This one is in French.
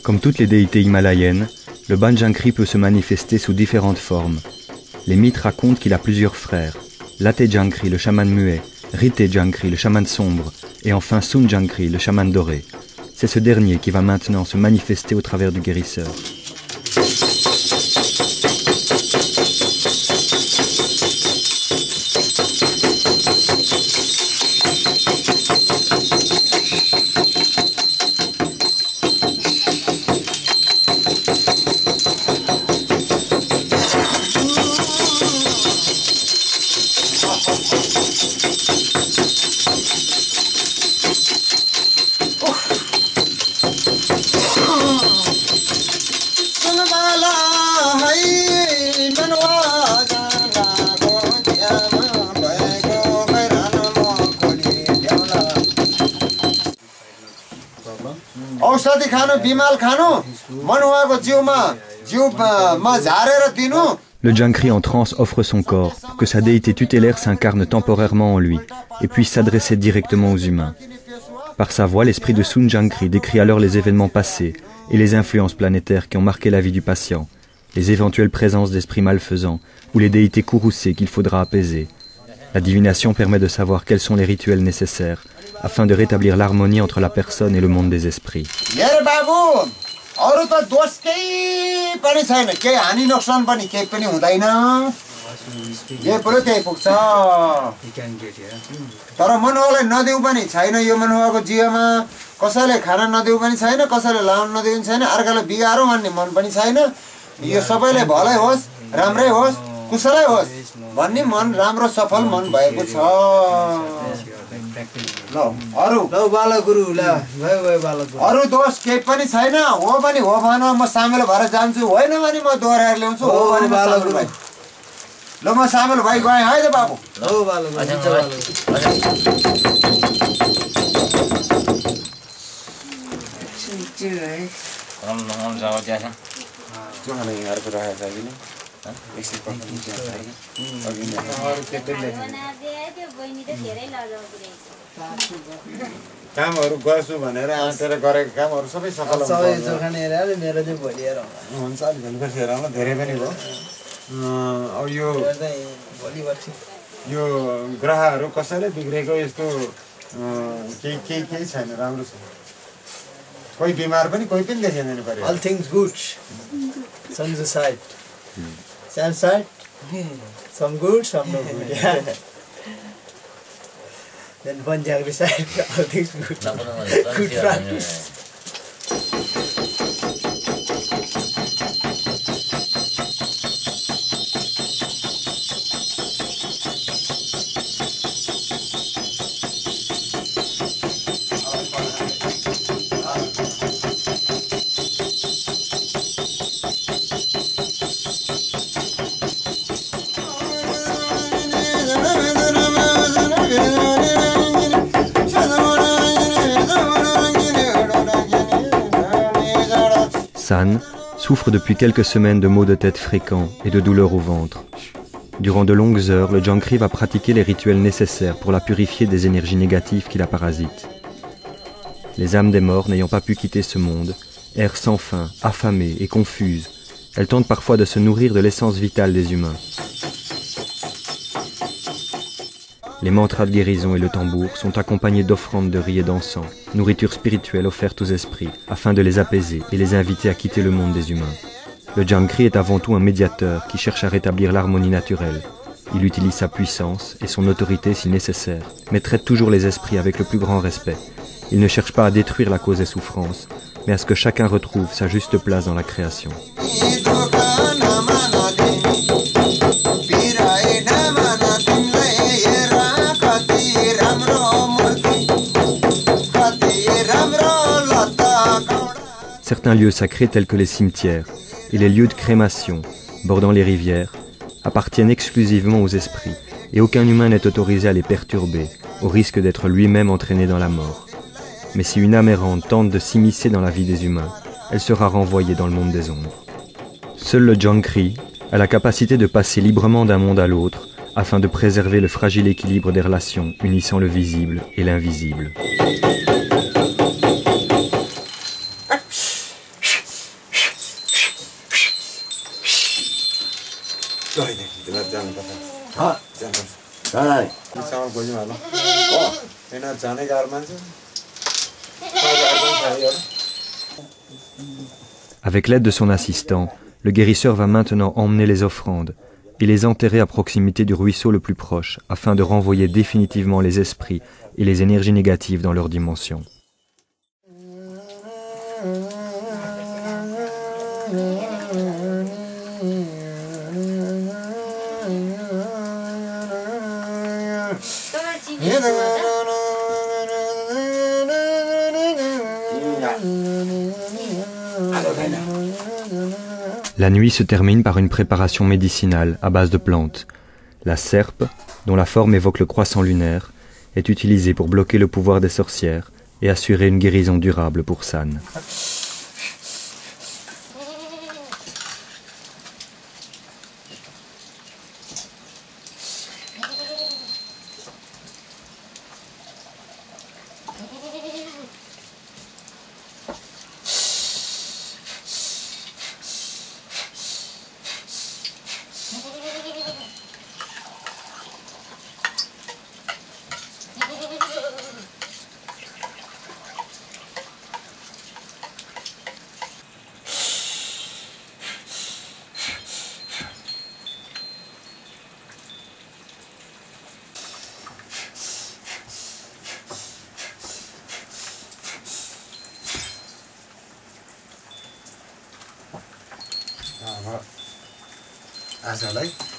Comme toutes les déités himalayennes, le Banjankri peut se manifester sous différentes formes. Les mythes racontent qu'il a plusieurs frères. Late Jankri, le chaman muet, Rite Jankri, le chaman sombre, et enfin Sun Jankri, le chaman doré. C'est ce dernier qui va maintenant se manifester au travers du guérisseur. Le Jankri en transe offre son corps pour que sa déité tutélaire s'incarne temporairement en lui et puisse s'adresser directement aux humains. Par sa voix, l'esprit de Sun Jankri décrit alors les événements passés et les influences planétaires qui ont marqué la vie du patient, les éventuelles présences d'esprits malfaisants ou les déités courroucées qu'il faudra apaiser. La divination permet de savoir quels sont les rituels nécessaires afin de rétablir l'harmonie entre la personne et le monde des esprits. कामहरु गर्छु भनेर आँटेर गरेको कामहरु सबै सफल हुन्छ। सबै जोखानेर मेरो चाहिँ भोलिएर हुन्छ अलि झन् बसेर होला धेरै पनि भयो। अब यो ग्रहहरु कसैले बिग्रेको यस्तो केही छैन, राम्रो छ। कोही बिमार पनि कोही पनि देखिँदैन पर्यो। All things good. Some the side. Some side. Some good, some not good. Yeah. Then one Jankri side, all things good. Good practice. San souffre depuis quelques semaines de maux de tête fréquents et de douleurs au ventre. Durant de longues heures, le Jankri va pratiquer les rituels nécessaires pour la purifier des énergies négatives qui la parasitent. Les âmes des morts n'ayant pas pu quitter ce monde, errent sans fin, affamées et confuses. Elles tentent parfois de se nourrir de l'essence vitale des humains. Les mantras de guérison et le tambour sont accompagnés d'offrandes de riz et d'encens, nourriture spirituelle offerte aux esprits, afin de les apaiser et les inviter à quitter le monde des humains. Le Jankri est avant tout un médiateur qui cherche à rétablir l'harmonie naturelle. Il utilise sa puissance et son autorité si nécessaire, mais traite toujours les esprits avec le plus grand respect. Il ne cherche pas à détruire la cause des souffrances, mais à ce que chacun retrouve sa juste place dans la création. certains lieux sacrés tels que les cimetières et les lieux de crémation, bordant les rivières, appartiennent exclusivement aux esprits, et aucun humain n'est autorisé à les perturber, au risque d'être lui-même entraîné dans la mort. Mais si une âme errante tente de s'immiscer dans la vie des humains, elle sera renvoyée dans le monde des ombres. Seul le Jankri a la capacité de passer librement d'un monde à l'autre, afin de préserver le fragile équilibre des relations unissant le visible et l'invisible. Avec l'aide de son assistant, le guérisseur va maintenant emmener les offrandes et les enterrer à proximité du ruisseau le plus proche afin de renvoyer définitivement les esprits et les énergies négatives dans leur dimension. La nuit se termine par une préparation médicinale à base de plantes. La serpe, dont la forme évoque le croissant lunaire, est utilisée pour bloquer le pouvoir des sorcières et assurer une guérison durable pour San. आजलाई